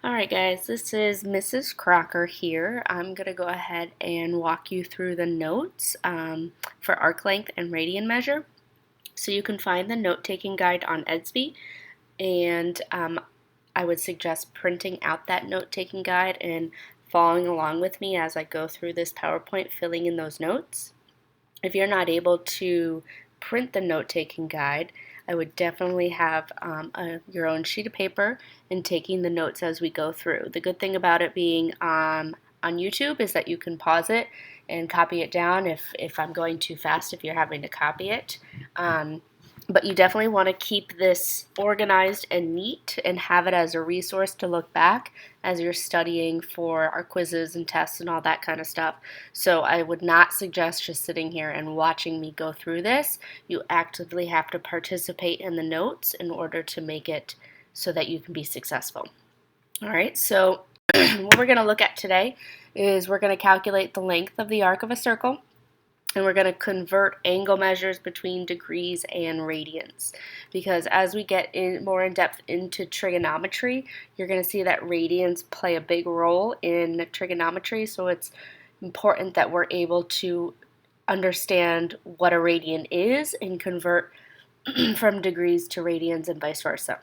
Alright guys, this is Mrs. Crocker here. I'm going to go ahead and walk you through the notes for arc length and radian measure. So you can find the note-taking guide on Edsby, and I would suggest printing out that note-taking guide and following along with me as I go through this PowerPoint, filling in those notes. If you're not able to print the note-taking guide, I would definitely have your own sheet of paper and taking the notes as we go through. The good thing about it being on YouTube is that you can pause it and copy it down if I'm going too fast, if you're having to copy it. But you definitely want to keep this organized and neat and have it as a resource to look back as you're studying for our quizzes and tests and all that kind of stuff. So I would not suggest just sitting here and watching me go through this. You actively have to participate in the notes in order to make it so that you can be successful. Alright, so what we're going to look at today is we're going to calculate the length of the arc of a circle. And we're going to convert angle measures between degrees and radians, because as we get more in depth into trigonometry, you're going to see that radians play a big role in trigonometry, so it's important that we're able to understand what a radian is and convert from degrees to radians and vice versa.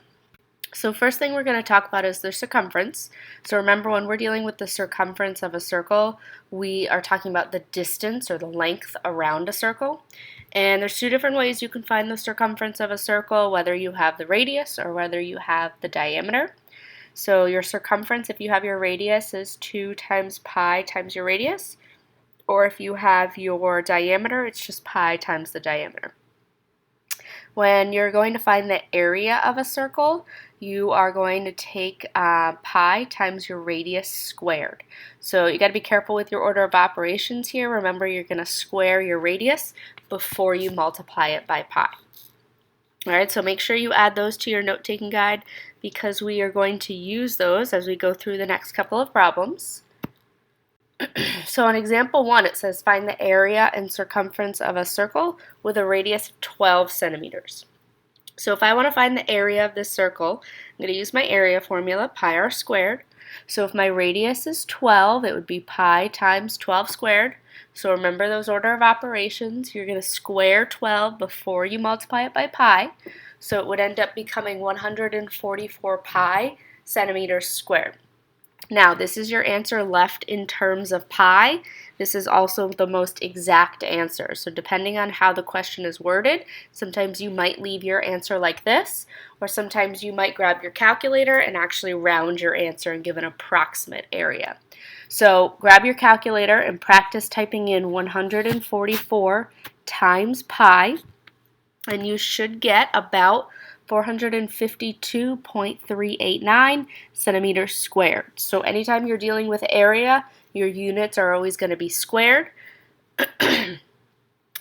So first thing we're going to talk about is the circumference. So remember, when we're dealing with the circumference of a circle, we are talking about the distance or the length around a circle. And there's two different ways you can find the circumference of a circle, whether you have the radius or whether you have the diameter. So your circumference, if you have your radius, is 2 times pi times your radius. Or if you have your diameter, it's just pi times the diameter. When you're going to find the area of a circle, you are going to take pi times your radius squared. So you got to be careful with your order of operations here. Remember, you're going to square your radius before you multiply it by pi. Alright, so make sure you add those to your note-taking guide, because we are going to use those as we go through the next couple of problems. So on example 1, it says find the area and circumference of a circle with a radius of 12 centimeters. So if I want to find the area of this circle, I'm going to use my area formula, pi r squared. So if my radius is 12, it would be pi times 12 squared. So remember those order of operations. You're going to square 12 before you multiply it by pi. So it would end up becoming 144 pi centimeters squared. Now, this is your answer left in terms of pi. This is also the most exact answer. So depending on how the question is worded, sometimes you might leave your answer like this, or sometimes you might grab your calculator and actually round your answer and give an approximate area. So grab your calculator and practice typing in 144 times pi, and you should get about 452.389 centimeters squared. So anytime you're dealing with area, your units are always going to be squared.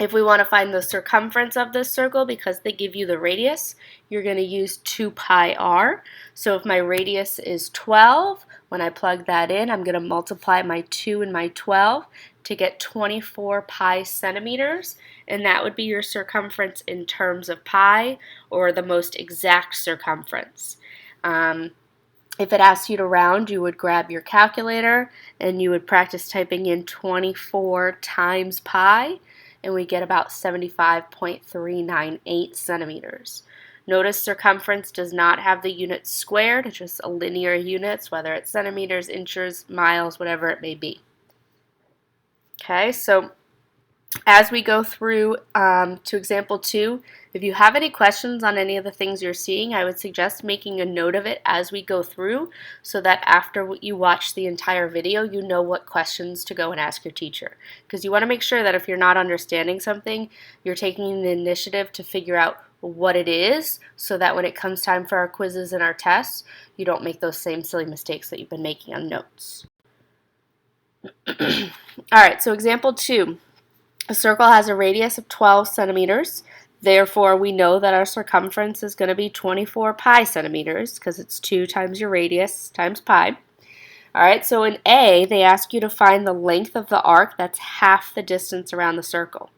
If we want to find the circumference of this circle, because they give you the radius, you're going to use 2 pi r. So if my radius is 12, when I plug that in, I'm going to multiply my 2 and my 12 to get 24 pi centimeters, and that would be your circumference in terms of pi, or the most exact circumference. If it asks you to round, you would grab your calculator and you would practice typing in 24 times pi, and we get about 75.398 centimeters. Notice circumference does not have the units squared, it's just a linear units, whether it's centimeters, inches, miles, whatever it may be. Okay, so as we go through to example 2, if you have any questions on any of the things you're seeing, I would suggest making a note of it as we go through, so that after you watch the entire video, you know what questions to go and ask your teacher. Because you want to make sure that if you're not understanding something, you're taking the initiative to figure out what it is, so that when it comes time for our quizzes and our tests, you don't make those same silly mistakes that you've been making on notes. Alright, so example 2. A circle has a radius of 12 centimeters. Therefore, we know that our circumference is going to be 24 pi centimeters, because it's 2 times your radius times pi. All right, so in A, they ask you to find the length of the arc that's half the distance around the circle.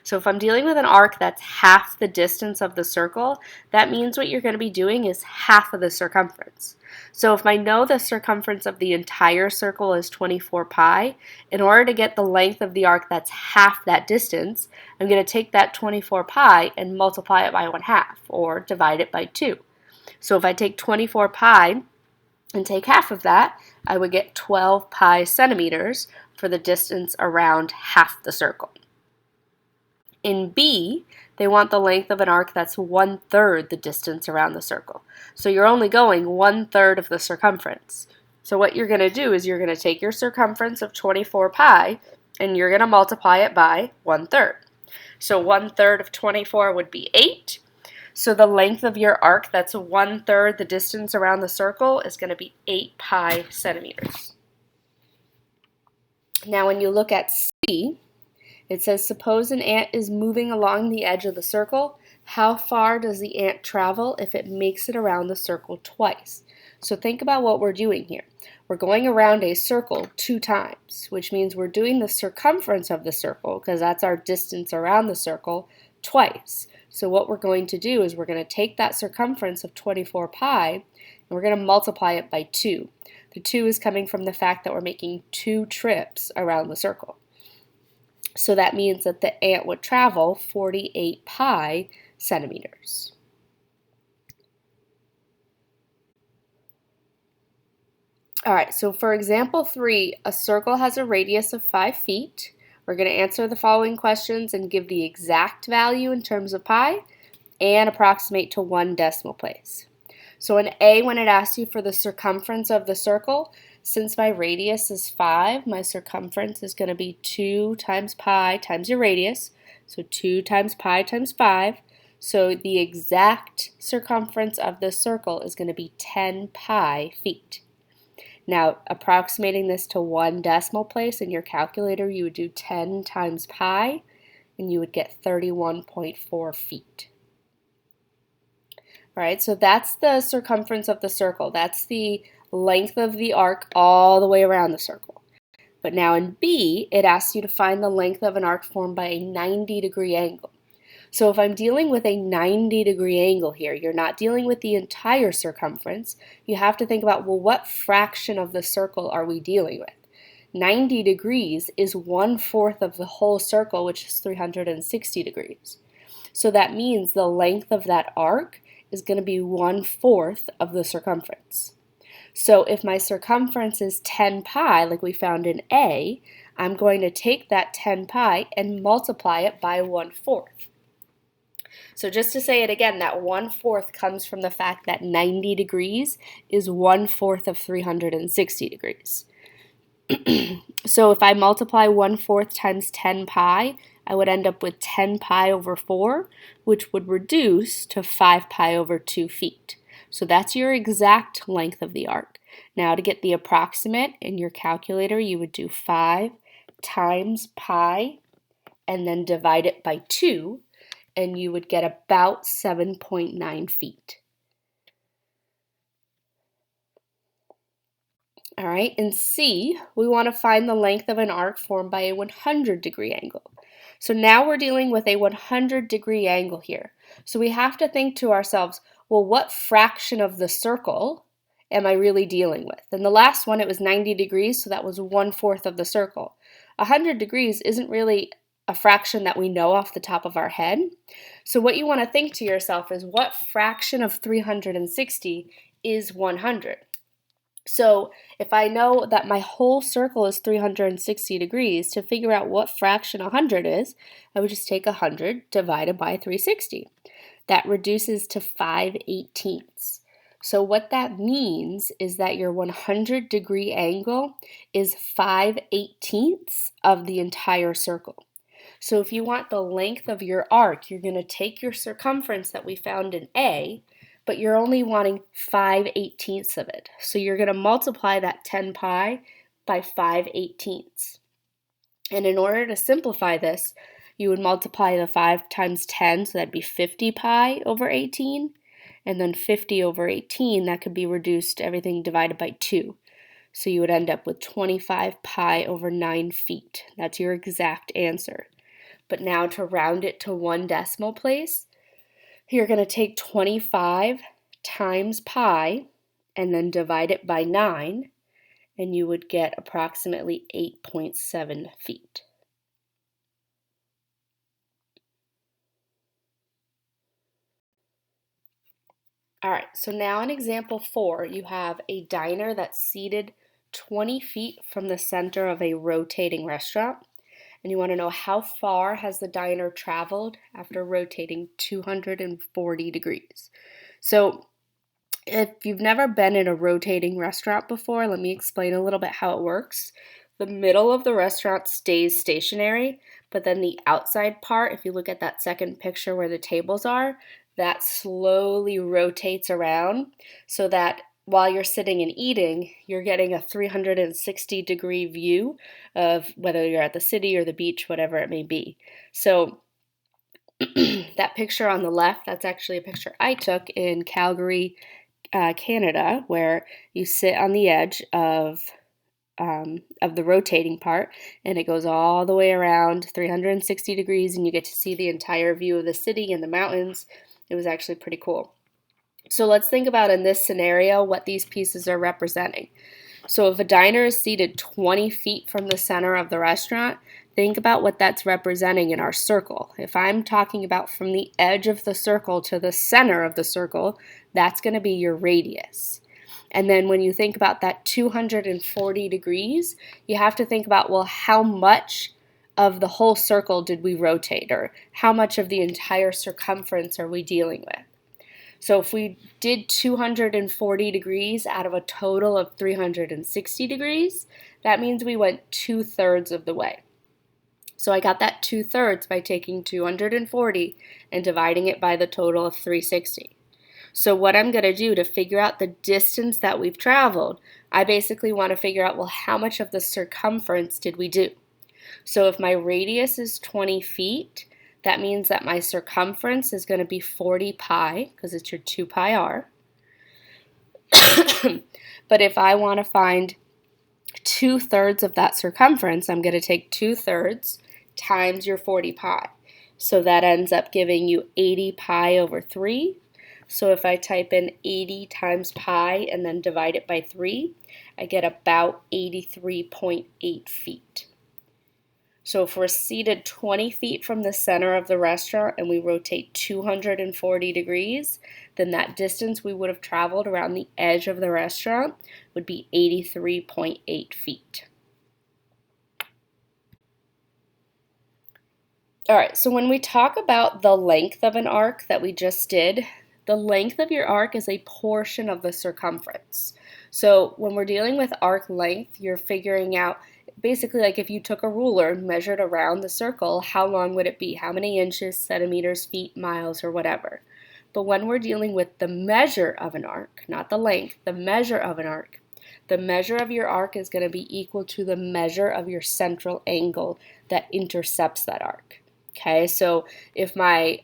So if I'm dealing with an arc that's half the distance of the circle, that means what you're going to be doing is half of the circumference. So if I know the circumference of the entire circle is 24 pi, in order to get the length of the arc that's half that distance, I'm going to take that 24 pi and multiply it by 1/2, or divide it by 2. So if I take 24 pi and take half of that, I would get 12 pi centimeters for the distance around half the circle. In B, they want the length of an arc that's 1/3 the distance around the circle. So you're only going 1/3 of the circumference. So what you're going to do is you're going to take your circumference of 24 pi and you're going to multiply it by 1/3. So 1/3 of 24 would be 8. So the length of your arc that's 1/3 the distance around the circle is going to be 8 pi centimeters. Now when you look at C, it says, suppose an ant is moving along the edge of the circle. How far does the ant travel if it makes it around the circle twice? So think about what we're doing here. We're going around a circle 2 times, which means we're doing the circumference of the circle, because that's our distance around the circle, twice. So what we're going to do is we're going to take that circumference of 24 pi and we're going to multiply it by 2. The 2 is coming from the fact that we're making 2 trips around the circle. So that means that the ant would travel 48 pi centimeters. All right, so for example 3, a circle has a radius of 5 feet. We're going to answer the following questions and give the exact value in terms of pi and approximate to 1 decimal place. So in A, when it asks you for the circumference of the circle, since my radius is 5, my circumference is going to be 2 times pi times your radius, so 2 times pi times 5. So the exact circumference of the circle is going to be 10 pi feet. Now, approximating this to 1 decimal place in your calculator, you would do 10 times pi, and you would get 31.4 feet. All right, so that's the circumference of the circle. That's the length of the arc all the way around the circle. But now in B, it asks you to find the length of an arc formed by a 90-degree angle. So if I'm dealing with a 90-degree angle here, you're not dealing with the entire circumference. You have to think about, well, what fraction of the circle are we dealing with? 90 degrees is 1/4 of the whole circle, which is 360 degrees. So that means the length of that arc is going to be 1/4 of the circumference. So if my circumference is 10 pi, like we found in A, I'm going to take that 10 pi and multiply it by 1/4. So just to say it again, that 1/4 comes from the fact that 90 degrees is 1/4 of 360 degrees. So if I multiply 1/4 times 10 pi, I would end up with 10 pi over 4, which would reduce to 5 pi over 2 feet. So that's your exact length of the arc. Now to get the approximate in your calculator, you would do 5 times pi and then divide it by 2, and you would get about 7.9 feet. All right, in C, we want to find the length of an arc formed by a 100-degree angle. So now we're dealing with a 100-degree angle here. So we have to think to ourselves, well, what fraction of the circle am I really dealing with? In the last one, it was 90 degrees, so that was 1/4 of the circle. 100 degrees isn't really a fraction that we know off the top of our head. So what you want to think to yourself is, what fraction of 360 is 100? So if I know that my whole circle is 360 degrees, to figure out what fraction 100 is, I would just take 100 divided by 360. That reduces to 5/18. So what that means is that your 100-degree angle is 5/18 of the entire circle. So if you want the length of your arc, you're going to take your circumference that we found in A, but you're only wanting 5/18 of it. So you're going to multiply that 10 pi by 5/18. And in order to simplify this, you would multiply the 5 times 10, so that'd be 50 pi over 18. And then 50 over 18, that could be reduced to everything divided by 2. So you would end up with 25 pi over 9 feet. That's your exact answer. But now to round it to 1 decimal place, you're going to take 25 times pi and then divide it by 9, and you would get approximately 8.7 feet. All right, so now in example 4, you have a diner that's seated 20 feet from the center of a rotating restaurant, and you want to know how far has the diner traveled after rotating 240 degrees. So if you've never been in a rotating restaurant before, let me explain a little bit how it works. The middle of the restaurant stays stationary, but then the outside part, if you look at that second picture where the tables are, that slowly rotates around so that while you're sitting and eating, you're getting a 360-degree view of whether you're at the city or the beach, whatever it may be. So that picture on the left, that's actually a picture I took in Calgary, Canada, where you sit on the edge of the rotating part, and it goes all the way around 360 degrees, and you get to see the entire view of the city and the mountains. It was actually pretty cool. So let's think about in this scenario what these pieces are representing. So if a diner is seated 20 feet from the center of the restaurant, think about what that's representing in our circle. If I'm talking about from the edge of the circle to the center of the circle, that's going to be your radius. And then when you think about that 240 degrees, you have to think about, well, how much of the whole circle did we rotate, or how much of the entire circumference are we dealing with? So if we did 240 degrees out of a total of 360 degrees, that means we went 2/3 of the way. So I got that 2/3 by taking 240 and dividing it by the total of 360. So what I'm going to do to figure out the distance that we've traveled, I basically want to figure out, well, how much of the circumference did we do? So if my radius is 20 feet, that means that my circumference is going to be 40 pi, because it's your 2 pi r. But if I want to find 2/3 of that circumference, I'm going to take 2/3 times your 40 pi. So that ends up giving you 80 pi over 3. So if I type in 80 times pi and then divide it by 3, I get about 83.8 feet. So if we're seated 20 feet from the center of the restaurant and we rotate 240 degrees, then that distance we would have traveled around the edge of the restaurant would be 83.8 feet. All right, so when we talk about the length of an arc that we just did, the length of your arc is a portion of the circumference. So when we're dealing with arc length, you're figuring out basically like if you took a ruler and measured around the circle, how long would it be? How many inches, centimeters, feet, miles, or whatever. But when we're dealing with the measure of an arc, not the length, the measure of an arc, the measure of your arc is going to be equal to the measure of your central angle that intercepts that arc. Okay, so if my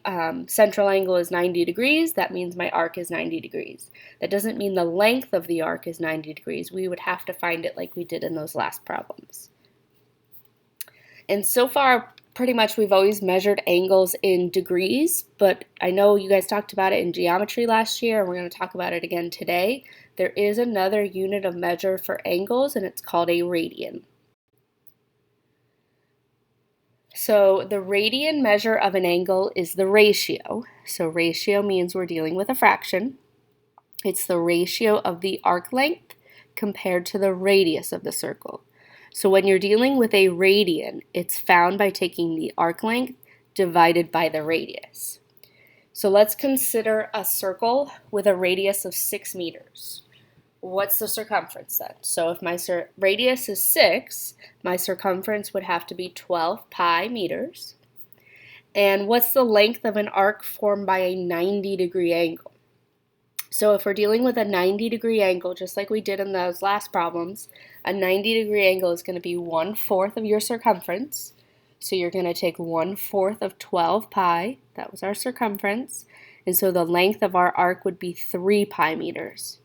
central angle is 90 degrees, that means my arc is 90 degrees. That doesn't mean the length of the arc is 90 degrees. We would have to find it like we did in those last problems. And so far, pretty much we've always measured angles in degrees, but I know you guys talked about it in geometry last year, and we're going to talk about it again today. There is another unit of measure for angles, and it's called a radian. So the radian measure of an angle is the ratio. So ratio means we're dealing with a fraction. It's the ratio of the arc length compared to the radius of the circle. So when you're dealing with a radian, it's found by taking the arc length divided by the radius. So let's consider a circle with a radius of 6 meters. What's the circumference then? So if my radius is 6, my circumference would have to be 12 pi meters. And what's the length of an arc formed by a 90-degree angle? So if we're dealing with a 90-degree angle, just like we did in those last problems, a 90-degree angle is going to be 1/4 of your circumference. So you're going to take 1/4 of 12 pi, that was our circumference, and so the length of our arc would be 3 pi meters.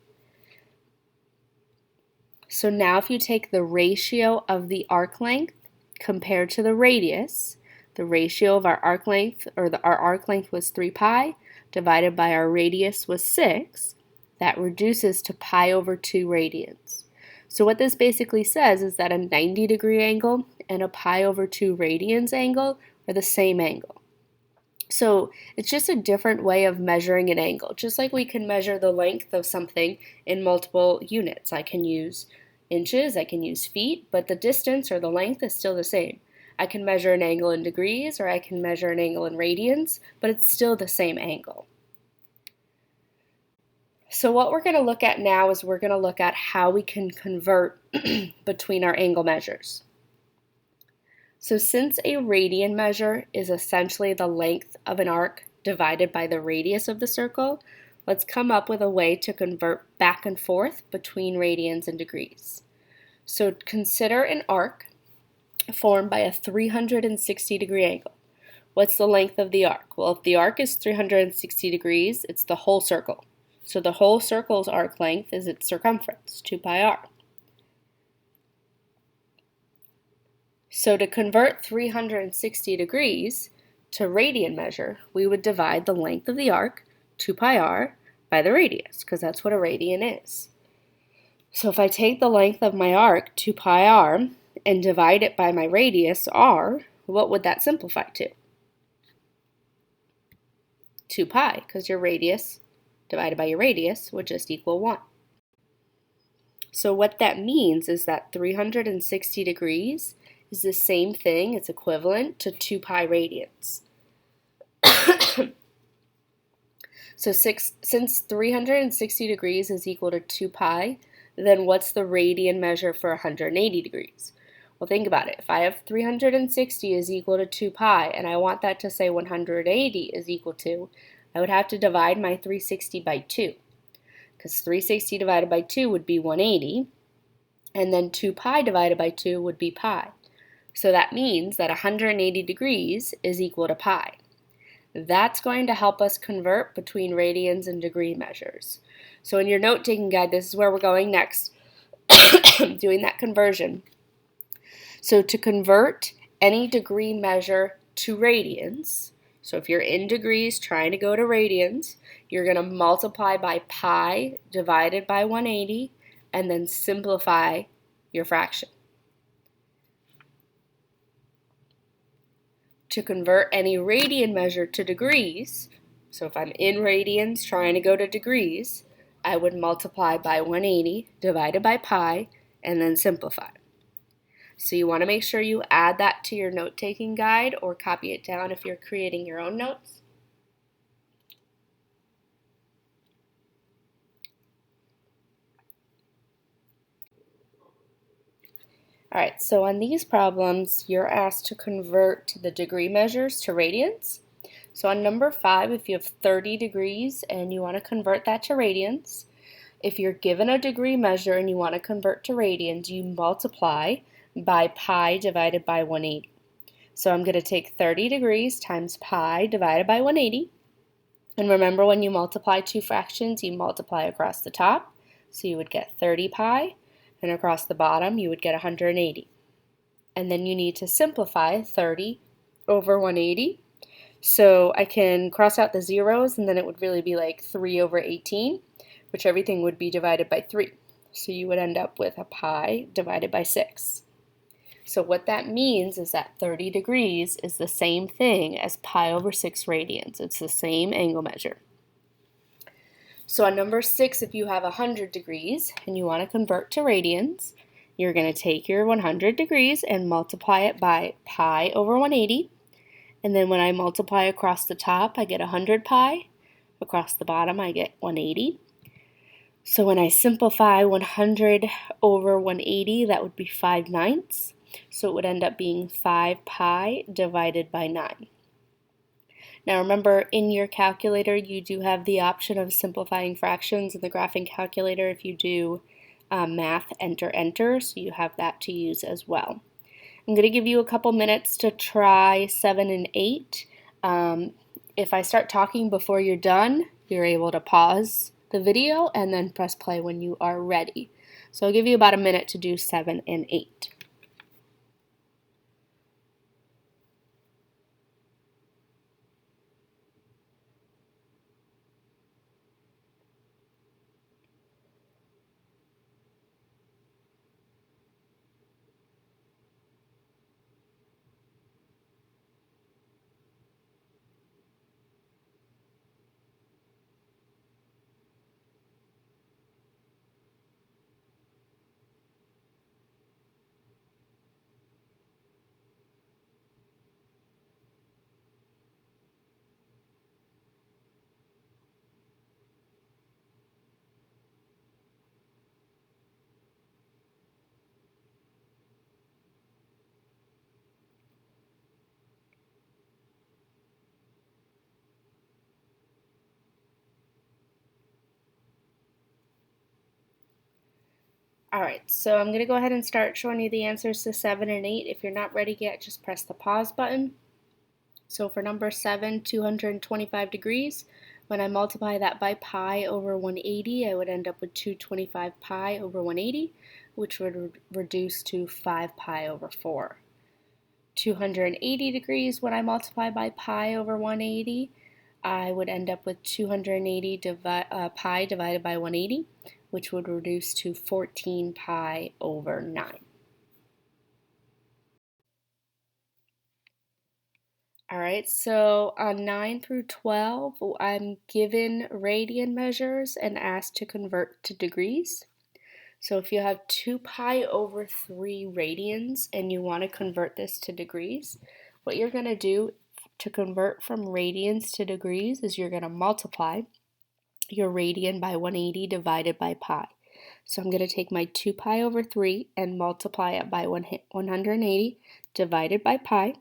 So now if you take the ratio of the arc length compared to the radius, the ratio of our arc length, our arc length was 3 pi, divided by our radius was 6, that reduces to pi over 2 radians. So what this basically says is that a 90-degree angle and a pi over 2 radians angle are the same angle. So it's just a different way of measuring an angle, just like we can measure the length of something in multiple units. I can use inches, I can use feet, but the distance or the length is still the same. I can measure an angle in degrees or I can measure an angle in radians, but it's still the same angle. So what we're going to look at now is we're going to look at how we can convert between our angle measures. So since a radian measure is essentially the length of an arc divided by the radius of the circle, let's come up with a way to convert back and forth between radians and degrees. So consider an arc formed by a 360-degree angle. What's the length of the arc? Well, if the arc is 360 degrees, it's the whole circle. So the whole circle's arc length is its circumference, 2 pi r. So to convert 360 degrees to radian measure, we would divide the length of the arc, 2 pi r, by the radius, because that's what a radian is. So if I take the length of my arc, 2 pi r, and divide it by my radius, r, what would that simplify to? 2 pi, because your radius divided by your radius would just equal 1. So what that means is that 360 degrees is the same thing, it's equivalent to 2 pi radians. So since 360 degrees is equal to 2 pi, then what's the radian measure for 180 degrees? Well, think about it. If I have 360 is equal to 2 pi, and I want that to say 180 is equal to, I would have to divide my 360 by 2, because 360 divided by 2 would be 180, and then 2 pi divided by 2 would be pi. So that means that 180 degrees is equal to pi. That's going to help us convert between radians and degree measures. So in your note-taking guide, this is where we're going next, doing that conversion. So to convert any degree measure to radians, so if you're in degrees trying to go to radians, you're going to multiply by pi divided by 180 and then simplify your fraction. To convert any radian measure to degrees, so if I'm in radians trying to go to degrees, I would multiply by 180 divided by pi and then simplify. So you want to make sure you add that to your note-taking guide or copy it down if you're creating your own notes. Alright, so on these problems, you're asked to convert the degree measures to radians. So on number 5, if you have 30 degrees and you want to convert that to radians, if you're given a degree measure and you want to convert to radians, you multiply by pi divided by 180. So I'm going to take 30 degrees times pi divided by 180. And remember, when you multiply two fractions, you multiply across the top. So you would get 30 pi. And across the bottom you would get 180. And then you need to simplify 30 over 180. So I can cross out the zeros and then it would really be like 3 over 18, which everything would be divided by 3. So you would end up with a pi divided by 6. So what that means is that 30 degrees is the same thing as pi over 6 radians. It's the same angle measure. So on number 6, if you have 100 degrees and you want to convert to radians, you're going to take your 100 degrees and multiply it by pi over 180. And then when I multiply across the top, I get 100 pi. Across the bottom, I get 180. So when I simplify 100 over 180, that would be 5/9. So it would end up being 5 pi divided by 9. Now remember, in your calculator, you do have the option of simplifying fractions in the graphing calculator if you do math enter, so you have that to use as well. I'm going to give you a couple minutes to try 7 and 8. If I start talking before you're done, you're able to pause the video and then press play when you are ready. So I'll give you about a minute to do 7 and 8. Alright, so I'm going to go ahead and start showing you the answers to 7 and 8. If you're not ready yet, just press the pause button. So for number 7, 225 degrees, when I multiply that by pi over 180, I would end up with 225 pi over 180, which would reduce to 5 pi over 4. 280 degrees, when I multiply by pi over 180, I would end up with 280 pi divided by 180, which would reduce to 14 pi over 9. Alright, so on 9 through 12, I'm given radian measures and asked to convert to degrees. So if you have 2 pi over 3 radians and you want to convert this to degrees, what you're going to do to convert from radians to degrees is you're going to multiply your radian by 180 divided by pi. So I'm going to take my 2 pi over 3 and multiply it by 180 divided by pi.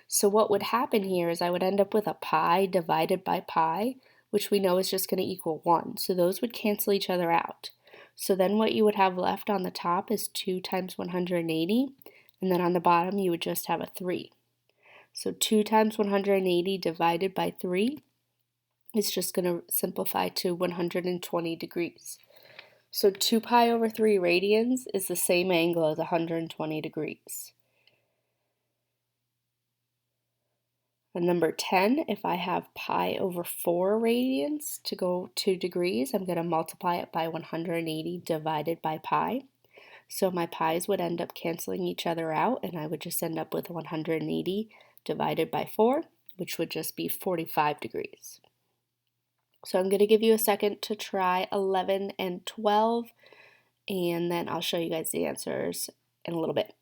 So what would happen here is I would end up with a pi divided by pi, which we know is just going to equal 1. So those would cancel each other out. So then what you would have left on the top is 2 times 180, and then on the bottom you would just have a 3. So 2 times 180 divided by 3 is just going to simplify to 120 degrees. So 2 pi over 3 radians is the same angle as 120 degrees. And number 10, if I have pi over 4 radians to go to degrees, I'm going to multiply it by 180 divided by pi. So my pi's would end up canceling each other out, and I would just end up with 180 divided by 4, which would just be 45 degrees. So I'm going to give you a second to try 11 and 12, and then I'll show you guys the answers in a little bit.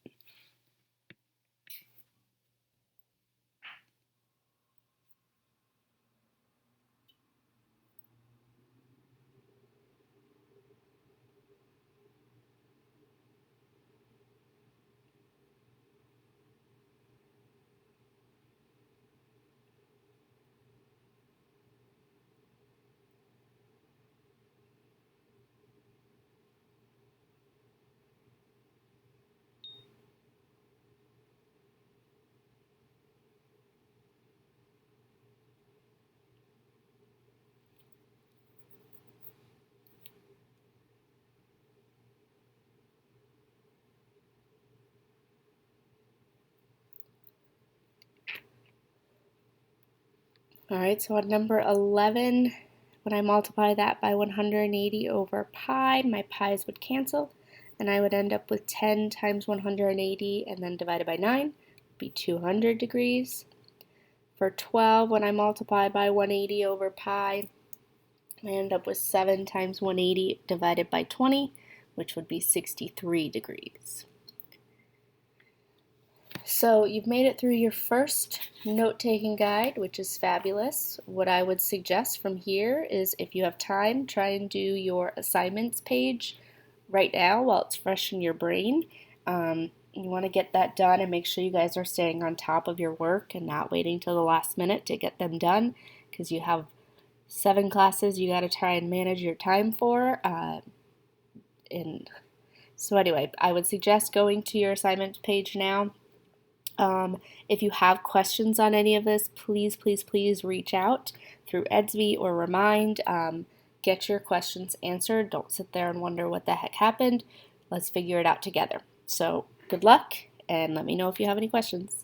Alright, so on number 11, when I multiply that by 180 over pi, my pi's would cancel, and I would end up with 10 times 180 and then divided by 9 would be 200 degrees. For 12, when I multiply by 180 over pi, I end up with 7 times 180 divided by 20, which would be 63 degrees. So you've made it through your first note-taking guide, which is fabulous. What I would suggest from here is, if you have time, try and do your assignments page right now while it's fresh in your brain. You want to get that done and make sure you guys are staying on top of your work and not waiting till the last minute to get them done, because you have 7 classes you got to try and manage your time for. So anyway, I would suggest going to your assignments page now. If you have questions on any of this, please reach out through Edsby or Remind. get your questions answered. Don't sit there and wonder what the heck happened. Let's figure it out together. So good luck, and let me know if you have any questions.